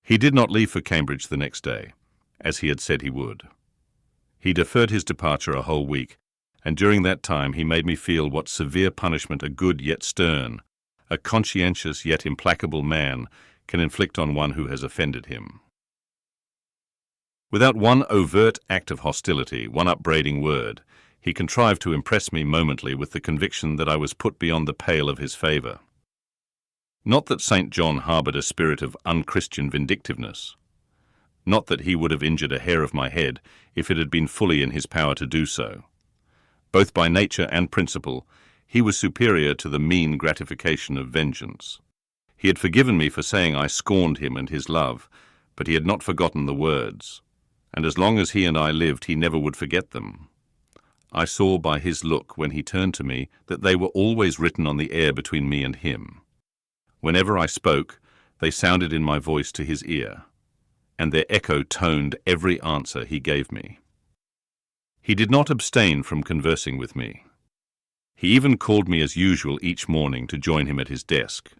He did not leave for Cambridge the next day, as he had said he would. He deferred his departure a whole week, and during that time he made me feel what severe punishment a good yet stern, a conscientious yet implacable man can inflict on one who has offended him. Without one overt act of hostility, one upbraiding word, he contrived to impress me momently with the conviction that I was put beyond the pale of his favour. Not that St. John harboured a spirit of unchristian vindictiveness. Not that he would have injured a hair of my head if it had been fully in his power to do so. Both by nature and principle, he was superior to the mean gratification of vengeance. He had forgiven me for saying I scorned him and his love, but he had not forgotten the words, and as long as he and I lived, he never would forget them. I saw by his look when he turned to me that they were always written on the air between me and him. Whenever I spoke, they sounded in my voice to his ear, and their echo toned every answer he gave me. He did not abstain from conversing with me. He even called me as usual each morning to join him at his desk,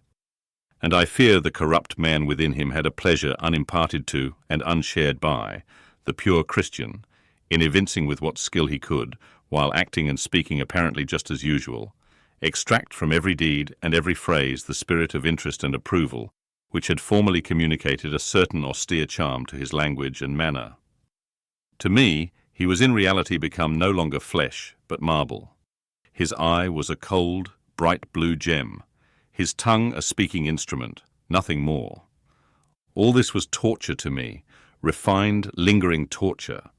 and I fear the corrupt man within him had a pleasure unimparted to and unshared by the pure Christian in evincing with what skill he could, while acting and speaking apparently just as usual, extract from every deed and every phrase the spirit of interest and approval which had formerly communicated a certain austere charm to his language and manner. To me, he was in reality become no longer flesh, but marble. His eye was a cold, bright blue gem, his tongue a speaking instrument, nothing more. All this was torture to me, refined, lingering torture.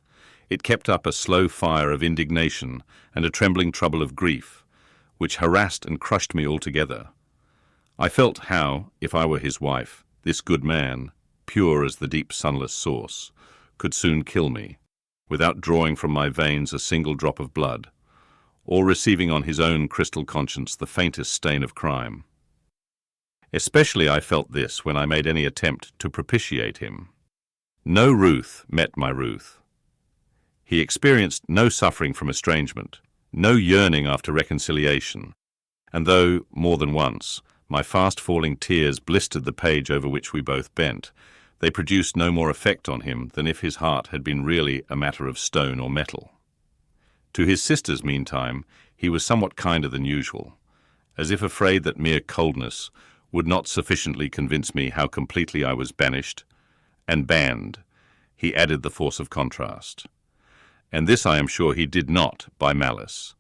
It kept up a slow fire of indignation and a trembling trouble of grief, which harassed and crushed me altogether. I felt how, if I were his wife, this good man, pure as the deep sunless source, could soon kill me, without drawing from my veins a single drop of blood, or receiving on his own crystal conscience the faintest stain of crime. Especially I felt this when I made any attempt to propitiate him. No Ruth met my Ruth. He experienced no suffering from estrangement, no yearning after reconciliation, and though, more than once, my fast-falling tears blistered the page over which we both bent, they produced no more effect on him than if his heart had been really a matter of stone or metal. To his sisters, meantime, he was somewhat kinder than usual, as if afraid that mere coldness would not sufficiently convince me how completely I was banished, and banned, he added the force of contrast. And this I am sure he did not by malice,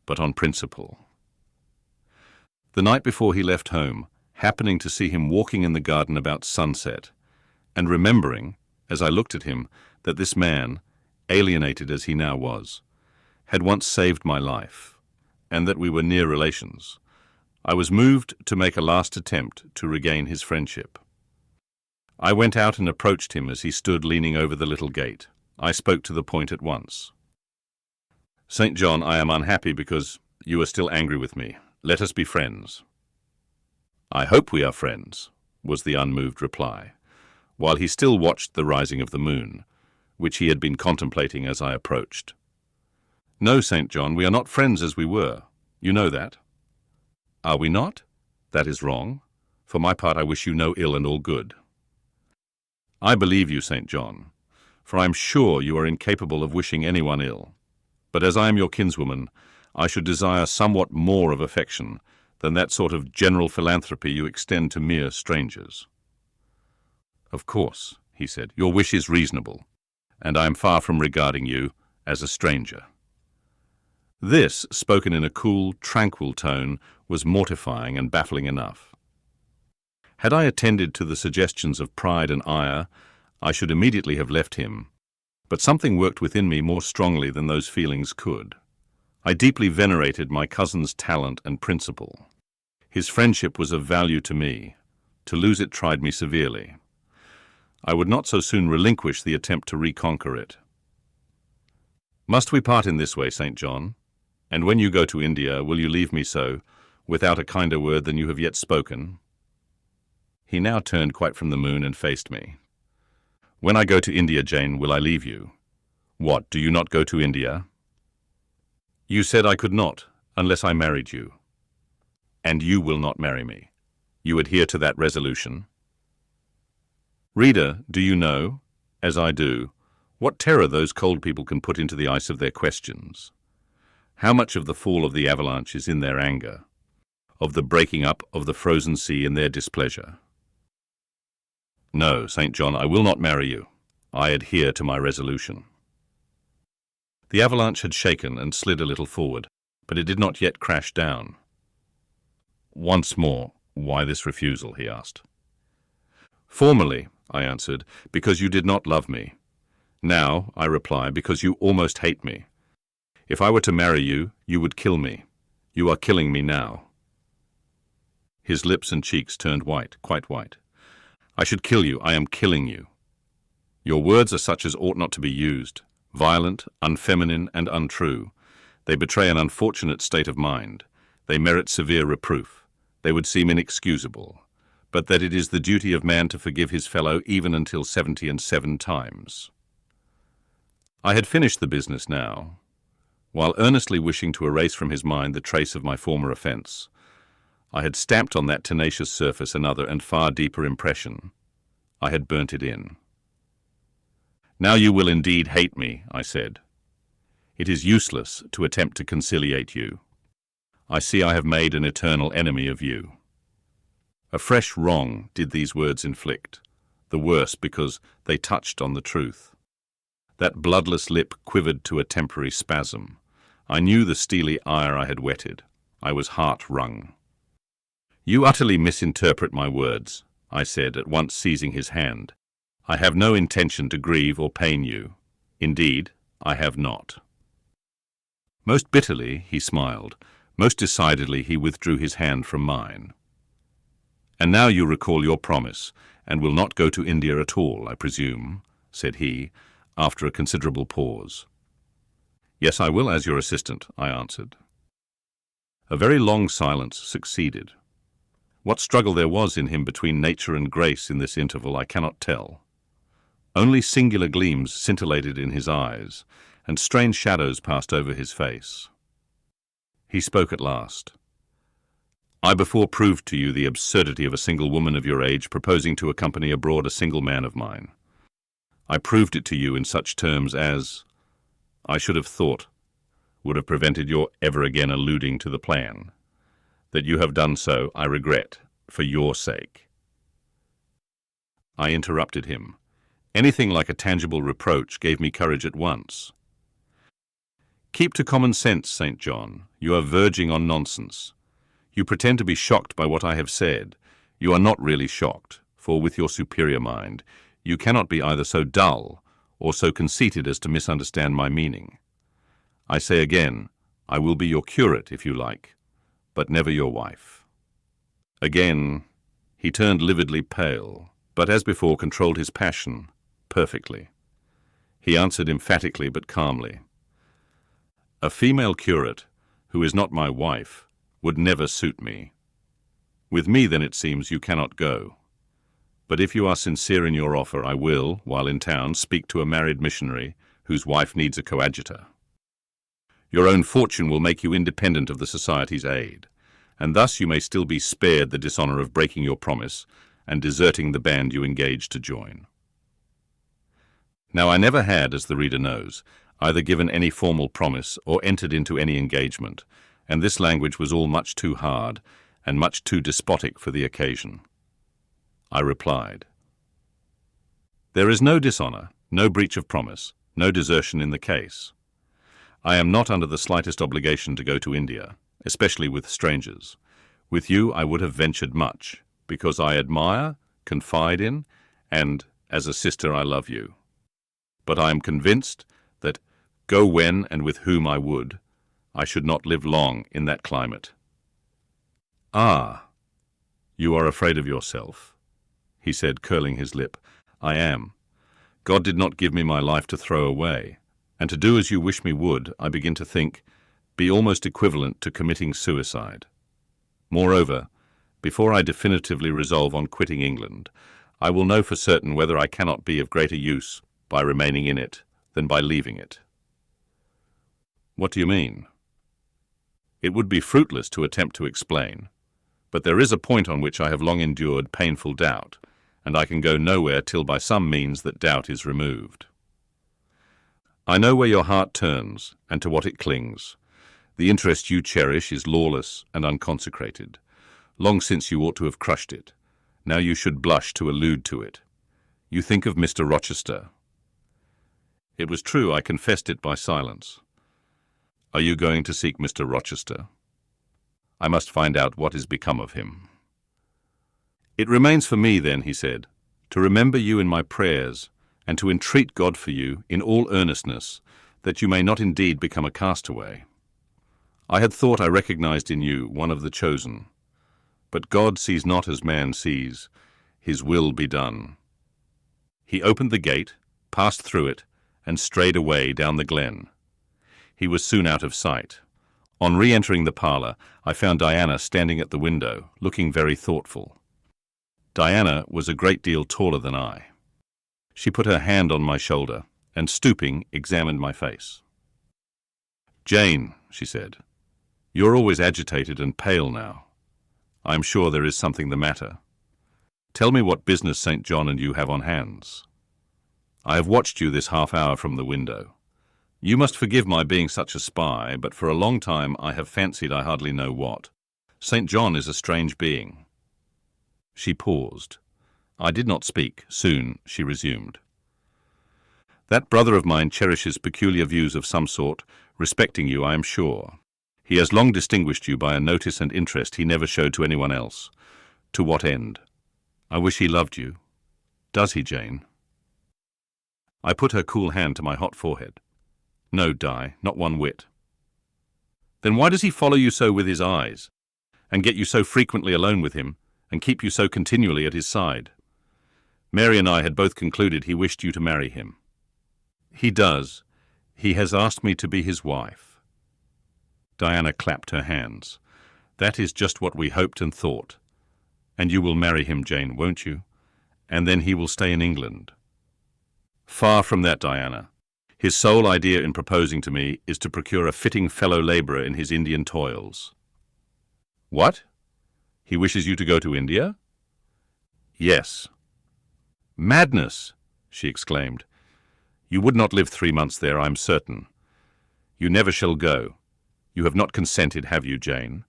but on principle. The night before he left home, happening to see him walking in the garden about sunset, and remembering, as I looked at him, that this man, alienated as he now was, had once saved my life, and that we were near relations, I was moved to make a last attempt to regain his friendship. I went out and approached him as he stood leaning over the little gate. I spoke to the point at once. "St. John, I am unhappy because you are still angry with me. Let us be friends." "I hope we are friends," was the unmoved reply, while he still watched the rising of the moon, which he had been contemplating as I approached. "No, St. John, we are not friends as we were. You know that." "Are we not? That is wrong. For my part, I wish you no ill and all good." "I believe you, St. John, for I am sure you are incapable of wishing anyone ill. But as I am your kinswoman, I should desire somewhat more of affection than that sort of general philanthropy you extend to mere strangers." "Of course," he said, "your wish is reasonable, and I am far from regarding you as a stranger." This, spoken in a cool, tranquil tone, was mortifying and baffling enough. Had I attended to the suggestions of pride and ire, I should immediately have left him, but something worked within me more strongly than those feelings could. I deeply venerated my cousin's talent and principle. His friendship was of value to me. To lose it tried me severely. I would not so soon relinquish the attempt to reconquer it. "Must we part in this way, St. John? And when you go to India, will you leave me so, without a kinder word than you have yet spoken?" He now turned quite from the moon and faced me. "When I go to India, Jane, will I leave you? What, do you not go to India?" "You said I could not, unless I married you." "And you will not marry me? You adhere to that resolution?" Reader, do you know, as I do, what terror those cold people can put into the ice of their questions? How much of the fall of the avalanche is in their anger, of the breaking up of the frozen sea in their displeasure? No, St. John, I will not marry you. I adhere to my resolution. The avalanche had shaken and slid a little forward, but it did not yet crash down. Once more, why this refusal? He asked. Formerly, I answered, because you did not love me. Now, I reply, because you almost hate me. If I were to marry you, you would kill me. You are killing me now. His lips and cheeks turned white, quite white. I should kill you. I am killing you. Your words are such as ought not to be used, violent, unfeminine, and untrue. They betray an unfortunate state of mind. They merit severe reproof. They would seem inexcusable, but that it is the duty of man to forgive his fellow even until 77 times. I had finished the business now. While earnestly wishing to erase from his mind the trace of my former offence, I had stamped on that tenacious surface another and far deeper impression. I had burnt it in. Now you will indeed hate me, I said. It is useless to attempt to conciliate you. I see I have made an eternal enemy of you. A fresh wrong did these words inflict, the worse because they touched on the truth. That bloodless lip quivered to a temporary spasm. I knew the steely ire I had whetted. I was heart-wrung. You utterly misinterpret my words, I said, at once seizing his hand. I have no intention to grieve or pain you. Indeed, I have not. Most bitterly he smiled. Most decidedly he withdrew his hand from mine. And now you recall your promise, and will not go to India at all, I presume, said he, after a considerable pause. Yes, I will, as your assistant, I answered. A very long silence succeeded. What struggle there was in him between nature and grace in this interval I cannot tell. Only singular gleams scintillated in his eyes, and strange shadows passed over his face. He spoke at last. I before proved to you the absurdity of a single woman of your age proposing to accompany abroad a single man of mine. I proved it to you in such terms as, I should have thought, would have prevented your ever again alluding to the plan. That you have done so, I regret, for your sake. I interrupted him. Anything like a tangible reproach gave me courage at once. Keep to common sense, St. John. You are verging on nonsense. You pretend to be shocked by what I have said. You are not really shocked, for with your superior mind, you cannot be either so dull or so conceited as to misunderstand my meaning. I say again, I will be your curate, if you like, but never your wife. Again, he turned lividly pale, but as before controlled his passion perfectly. He answered emphatically but calmly. A female curate, who is not my wife, would never suit me. With me, then, it seems, you cannot go. But if you are sincere in your offer, I will, while in town, speak to a married missionary whose wife needs a coadjutor. Your own fortune will make you independent of the Society's aid, and thus you may still be spared the dishonour of breaking your promise and deserting the band you engaged to join. Now I never had, as the reader knows, either given any formal promise or entered into any engagement, and this language was all much too hard and much too despotic for the occasion. I replied, There is no dishonour, no breach of promise, no desertion in the case. I am not under the slightest obligation to go to India, especially with strangers. With you I would have ventured much, because I admire, confide in, and, as a sister, I love you. But I am convinced that, go when and with whom I would, I should not live long in that climate. Ah, you are afraid of yourself, he said, curling his lip. I am. God did not give me my life to throw away, and to do as you wish me would, I begin to think, be almost equivalent to committing suicide. Moreover, before I definitively resolve on quitting England, I will know for certain whether I cannot be of greater use by remaining in it than by leaving it. What do you mean? It would be fruitless to attempt to explain, but there is a point on which I have long endured painful doubt, and I can go nowhere till by some means that doubt is removed. I know where your heart turns, and to what it clings. The interest you cherish is lawless and unconsecrated. Long since you ought to have crushed it. Now you should blush to allude to it. You think of Mr. Rochester. It was true, I confessed it by silence. Are you going to seek Mr. Rochester? I must find out what is become of him. It remains for me, then, he said, to remember you in my prayers, and to entreat God for you in all earnestness, that you may not indeed become a castaway. I had thought I recognized in you one of the chosen. But God sees not as man sees. His will be done. He opened the gate, passed through it, and strayed away down the glen. He was soon out of sight. On re-entering the parlour, I found Diana standing at the window, looking very thoughtful. Diana was a great deal taller than I. She put her hand on my shoulder, and stooping, examined my face. "Jane," she said, "you're always agitated and pale now. I am sure there is something the matter. Tell me what business St. John and you have on hands. I have watched you this half hour from the window. You must forgive my being such a spy, but for a long time I have fancied I hardly know what. St. John is a strange being." She paused. I did not speak. Soon she resumed. "That brother of mine cherishes peculiar views of some sort, respecting you, I am sure. He has long distinguished you by a notice and interest he never showed to anyone else. To what end? I wish he loved you. Does he, Jane?" I put her cool hand to my hot forehead. "No, Di, not one whit." "Then why does he follow you so with his eyes, and get you so frequently alone with him, and keep you so continually at his side? Mary and I had both concluded he wished you to marry him." "He does. He has asked me to be his wife." Diana clapped her hands. "That is just what we hoped and thought. And you will marry him, Jane, won't you? And then he will stay in England." "Far from that, Diana. His sole idea in proposing to me is to procure a fitting fellow labourer in his Indian toils." "What? He wishes you to go to India?" "Yes." "Madness!" she exclaimed. "You would not live 3 months there, I am certain. You never shall go. You have not consented, have you, Jane?"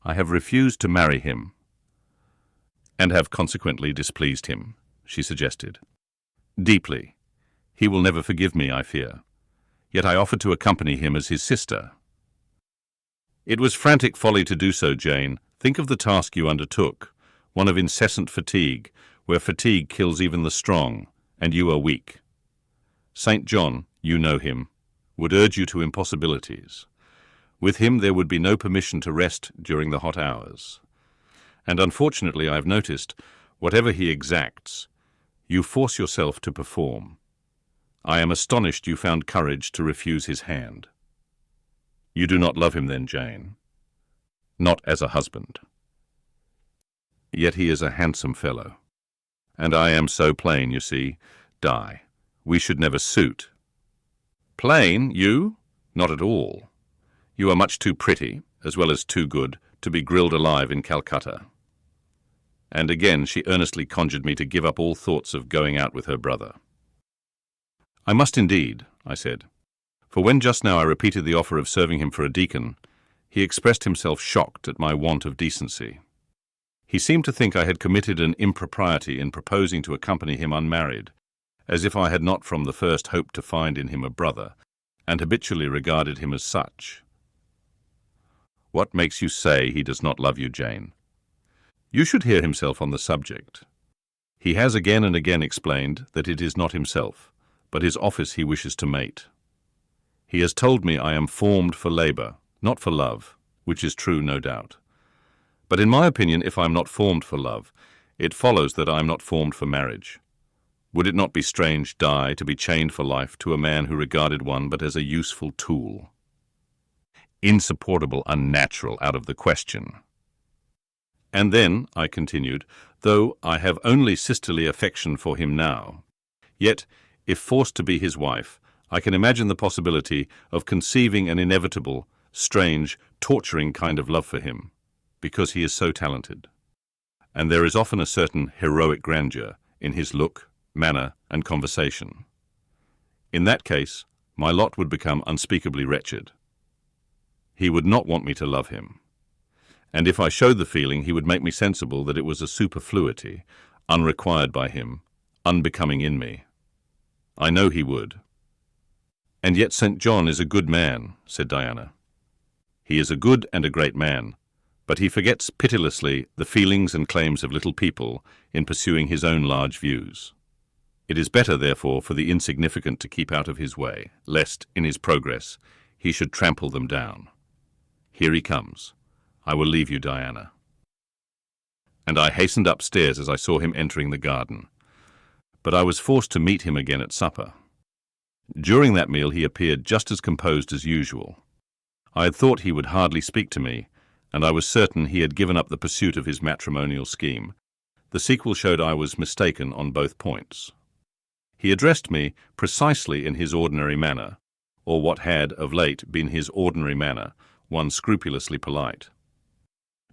"I have refused to marry him." "And have consequently displeased him," she suggested. "Deeply. He will never forgive me, I fear. Yet I offered to accompany him as his sister." "It was frantic folly to do so, Jane. Think of the task you undertook, one of incessant fatigue, where fatigue kills even the strong, and you are weak. St. John, you know him, would urge you to impossibilities. With him there would be no permission to rest during the hot hours. And unfortunately I have noticed, whatever he exacts, you force yourself to perform. I am astonished you found courage to refuse his hand." "You do not love him then, Jane?" "Not as a husband." "Yet he is a handsome fellow. And I am so plain, you see. Di, we should never suit." "Plain, you? Not at all. You are much too pretty, as well as too good, to be grilled alive in Calcutta." And again she earnestly conjured me to give up all thoughts of going out with her brother. "I must indeed," I said, "for when just now I repeated the offer of serving him for a deacon, he expressed himself shocked at my want of decency. He seemed to think I had committed an impropriety in proposing to accompany him unmarried, as if I had not from the first hoped to find in him a brother, and habitually regarded him as such." "What makes you say he does not love you, Jane?" "You should hear himself on the subject. He has again and again explained that it is not himself, but his office he wishes to mate. He has told me I am formed for labour, not for love, which is true, no doubt. But in my opinion, if I am not formed for love, it follows that I am not formed for marriage. Would it not be strange, Di, to be chained for life to a man who regarded one but as a useful tool? Insupportable, unnatural, out of the question. And then, I continued, though I have only sisterly affection for him now, yet, if forced to be his wife, I can imagine the possibility of conceiving an inevitable, strange, torturing kind of love for him, because he is so talented. and there is often a certain heroic grandeur in his look, manner, and conversation. In that case, my lot would become unspeakably wretched. He would not want me to love him, and if I showed the feeling, he would make me sensible that it was a superfluity, unrequired by him, unbecoming in me. I know he would. "And yet St. John is a good man," said Diana. "He is a good and a great man, but he forgets pitilessly the feelings and claims of little people in pursuing his own large views. It is better, therefore, for the insignificant to keep out of his way, lest, in his progress, he should trample them down. Here he comes. I will leave you, Diana." And I hastened upstairs as I saw him entering the garden. But I was forced to meet him again at supper. During that meal he appeared just as composed as usual. I had thought he would hardly speak to me, and I was certain he had given up the pursuit of his matrimonial scheme. The sequel showed I was mistaken on both points. He addressed me precisely in his ordinary manner, or what had, of late, been his ordinary manner, one scrupulously polite.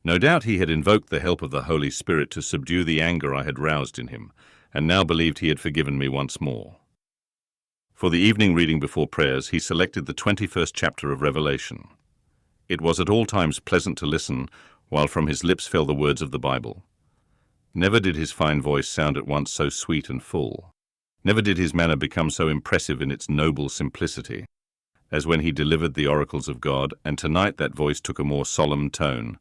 No doubt he had invoked the help of the Holy Spirit to subdue the anger I had roused in him, and now believed he had forgiven me once more. For the evening reading before prayers, he selected the 21st chapter of Revelation. It was at all times pleasant to listen, while from his lips fell the words of the Bible. Never did his fine voice sound at once so sweet and full. Never did his manner become so impressive in its noble simplicity, as when he delivered the oracles of God, and tonight that voice took a more solemn tone,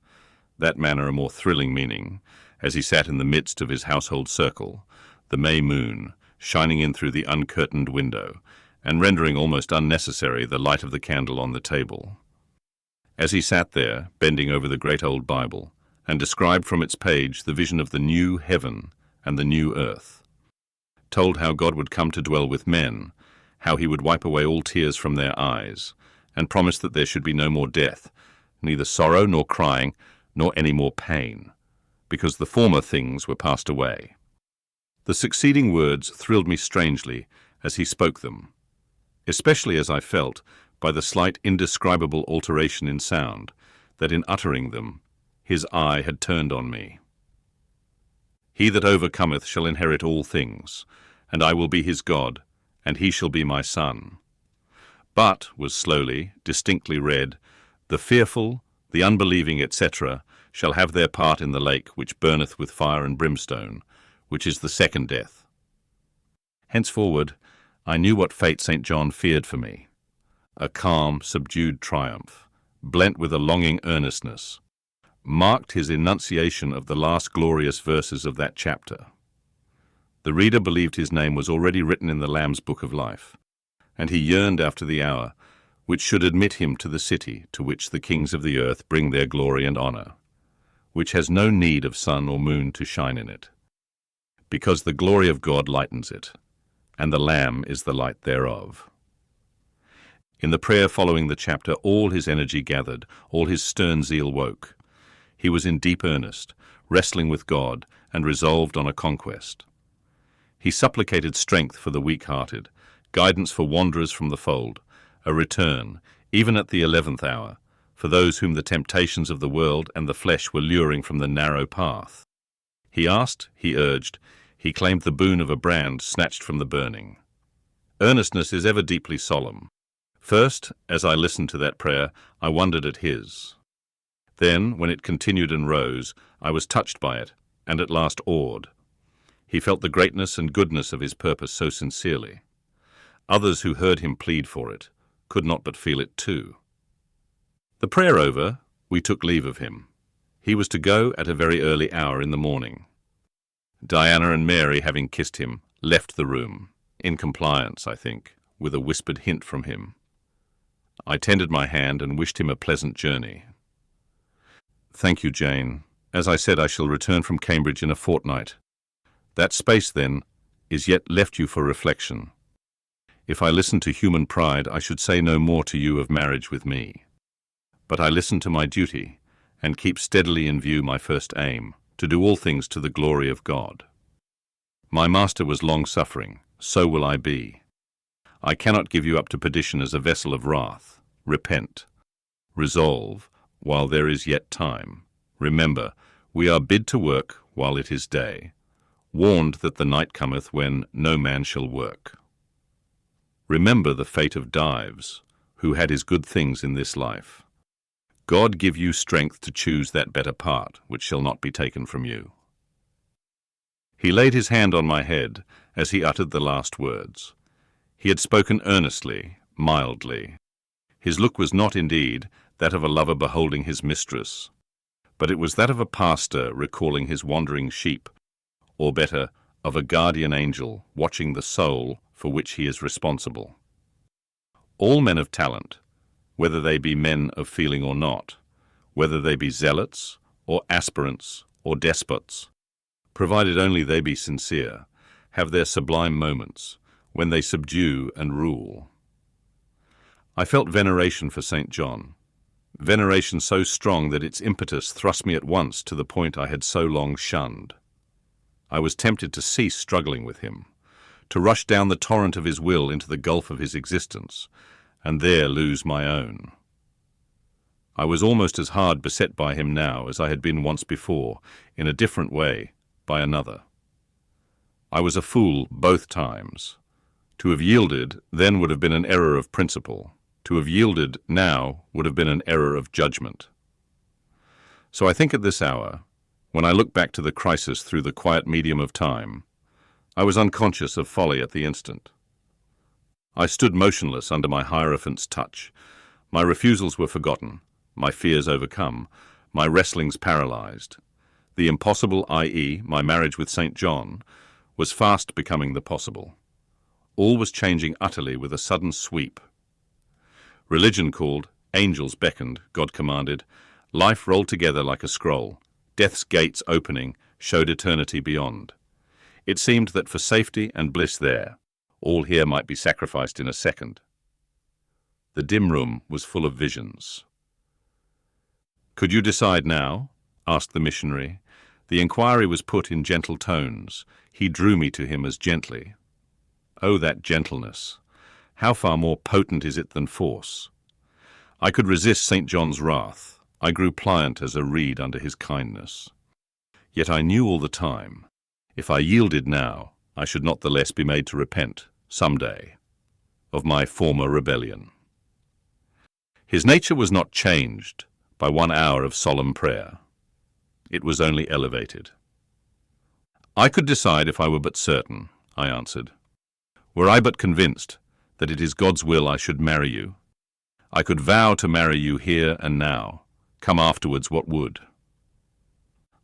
that manner a more thrilling meaning, as he sat in the midst of his household circle, the May moon, shining in through the uncurtained window, and rendering almost unnecessary the light of the candle on the table. As he sat there, bending over the great old Bible, and described from its page the vision of the new heaven and the new earth, told how God would come to dwell with men, how he would wipe away all tears from their eyes, and promised that there should be no more death, neither sorrow nor crying, nor any more pain, because the former things were passed away. The succeeding words thrilled me strangely as he spoke them, especially as I felt, by the slight indescribable alteration in sound, that in uttering them his eye had turned on me. "He that overcometh shall inherit all things, and I will be his God, and he shall be my son." But, was slowly, distinctly read, "the fearful, the unbelieving, etc., shall have their part in the lake which burneth with fire and brimstone, which is the second death." Henceforward, I knew what fate St. John feared for me. A calm, subdued triumph, blent with a longing earnestness, marked his enunciation of the last glorious verses of that chapter. The reader believed his name was already written in the Lamb's book of life, and he yearned after the hour which should admit him to the city to which the kings of the earth bring their glory and honor, which has no need of sun or moon to shine in it, because the glory of God lightens it, and the Lamb is the light thereof. In the prayer following the chapter, all his energy gathered, all his stern zeal woke. He was in deep earnest, wrestling with God, and resolved on a conquest. He supplicated strength for the weak-hearted, guidance for wanderers from the fold, a return, even at the 11th hour, for those whom the temptations of the world and the flesh were luring from the narrow path. He asked, he urged, he claimed the boon of a brand snatched from the burning. Earnestness is ever deeply solemn. First, as I listened to that prayer, I wondered at his. Then, when it continued and rose, I was touched by it, and at last awed. He felt the greatness and goodness of his purpose so sincerely. Others who heard him plead for it could not but feel it too. The prayer over, we took leave of him. He was to go at a very early hour in the morning. Diana and Mary, having kissed him, left the room, in compliance, I think, with a whispered hint from him. I tendered my hand and wished him a pleasant journey. "Thank you, Jane. As I said, I shall return from Cambridge in a fortnight. That space, then, is yet left you for reflection. If I listened to human pride, I should say no more to you of marriage with me. But I listen to my duty, and keep steadily in view my first aim, to do all things to the glory of God. My Master was long-suffering, so will I be. I cannot give you up to perdition as a vessel of wrath. Repent. Resolve, while there is yet time. Remember, we are bid to work while it is day, warned that the night cometh when no man shall work. Remember the fate of Dives, who had his good things in this life. God give you strength to choose that better part, which shall not be taken from you. He laid his hand on my head as he uttered the last words. He had spoken earnestly, mildly. His look was not indeed that of a lover beholding his mistress, but it was that of a pastor recalling his wandering sheep, or better, of a guardian angel watching the soul for which he is responsible. All men of talent, whether they be men of feeling or not, whether they be zealots or aspirants or despots, provided only they be sincere, have their sublime moments when they subdue and rule. I felt veneration for St. John, veneration so strong that its impetus thrust me at once to the point I had so long shunned. I was tempted to cease struggling with him, to rush down the torrent of his will into the gulf of his existence, and there lose my own. I was almost as hard beset by him now as I had been once before, in a different way, by another. I was a fool both times. To have yielded then would have been an error of principle. To have yielded now would have been an error of judgment. So I think at this hour, when I look back to the crisis through the quiet medium of time, I was unconscious of folly at the instant. I stood motionless under my Hierophant's touch. My refusals were forgotten, my fears overcome, my wrestlings paralyzed. The impossible, i.e., my marriage with St. John, was fast becoming the possible. All was changing utterly with a sudden sweep. Religion called, angels beckoned, God commanded, life rolled together like a scroll. Death's gates opening showed eternity beyond. It seemed that for safety and bliss there, all here might be sacrificed in a second. The dim room was full of visions. "Could you decide now?" asked the missionary. The inquiry was put in gentle tones. He drew me to him as gently. Oh, that gentleness! How far more potent is it than force? I could resist St. John's wrath. I grew pliant as a reed under his kindness. Yet I knew all the time, if I yielded now, I should not the less be made to repent, some day, of my former rebellion. His nature was not changed by 1 hour of solemn prayer. It was only elevated. "I could decide if I were but certain," I answered. "Were I but convinced that it is God's will I should marry you, I could vow to marry you here and now, come afterwards what would."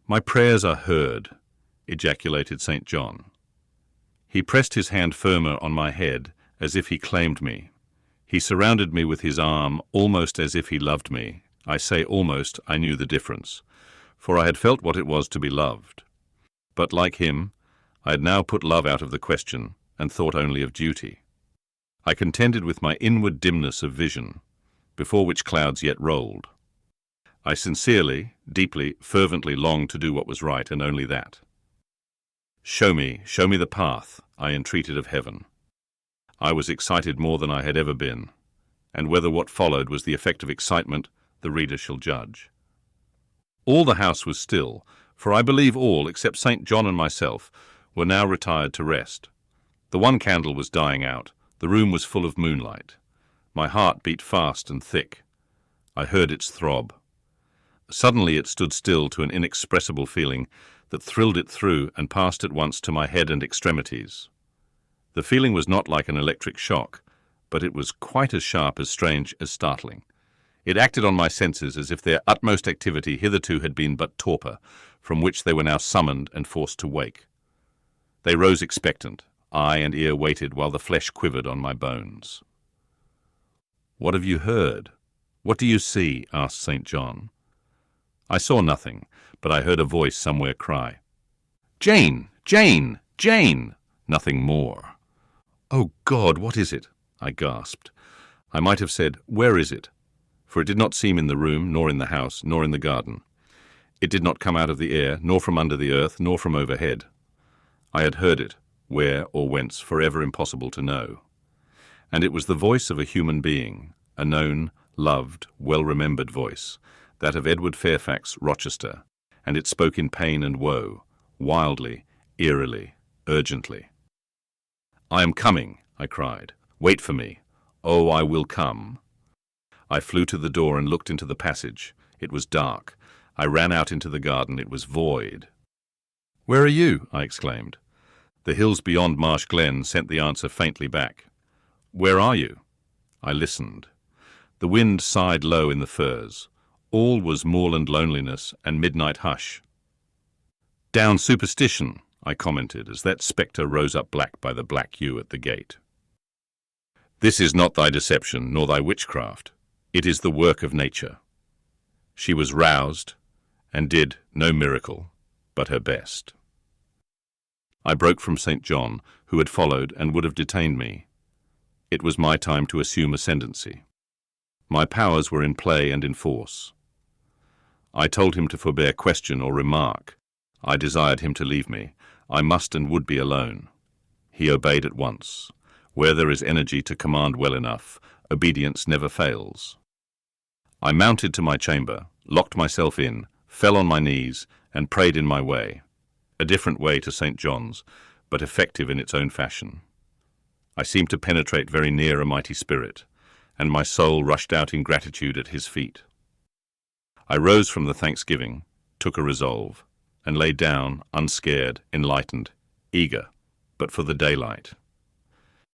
"My prayers are heard," ejaculated St. John. He pressed his hand firmer on my head as if he claimed me. He surrounded me with his arm almost as if he loved me. I say almost, I knew the difference, for I had felt what it was to be loved. But like him, I had now put love out of the question and thought only of duty. I contended with my inward dimness of vision, before which clouds yet rolled. I sincerely, deeply, fervently longed to do what was right, and only that. Show me the path," I entreated of heaven. I was excited more than I had ever been, and whether what followed was the effect of excitement, the reader shall judge. All the house was still, for I believe all, except St. John and myself, were now retired to rest. The one candle was dying out. The room was full of moonlight. My heart beat fast and thick. I heard its throb. Suddenly it stood still to an inexpressible feeling that thrilled it through and passed at once to my head and extremities. The feeling was not like an electric shock, but it was quite as sharp, as strange, as startling. It acted on my senses as if their utmost activity hitherto had been but torpor, from which they were now summoned and forced to wake. They rose expectant. Eye and ear waited while the flesh quivered on my bones. "What have you heard? What do you see?" asked St. John. I saw nothing, but I heard a voice somewhere cry, "Jane! Jane! Jane!" Nothing more. "Oh God, what is it?" I gasped. I might have said, "Where is it?" For it did not seem in the room, nor in the house, nor in the garden. It did not come out of the air, nor from under the earth, nor from overhead. I had heard it, where or whence, forever impossible to know. And it was the voice of a human being, a known, loved, well-remembered voice, that of Edward Fairfax, Rochester, and it spoke in pain and woe, wildly, eerily, urgently. "I am coming," I cried. "Wait for me. Oh, I will come." I flew to the door and looked into the passage. It was dark. I ran out into the garden. It was void. "Where are you?" I exclaimed. The hills beyond Marsh Glen sent the answer faintly back. "Where are you?" I listened. The wind sighed low in the firs. All was moorland loneliness and midnight hush. "Down superstition," I commented, as that spectre rose up black by the black yew at the gate. "This is not thy deception, nor thy witchcraft. It is the work of nature." She was roused, and did no miracle, but her best. I broke from St. John, who had followed and would have detained me. It was my time to assume ascendancy. My powers were in play and in force. I told him to forbear question or remark. I desired him to leave me. I must and would be alone. He obeyed at once. Where there is energy to command well enough, obedience never fails. I mounted to my chamber, locked myself in, fell on my knees, and prayed in my way. A different way to St. John's, but effective in its own fashion. I seemed to penetrate very near a mighty spirit, and my soul rushed out in gratitude at his feet. I rose from the thanksgiving, took a resolve, and lay down, unscared, enlightened, eager, but for the daylight.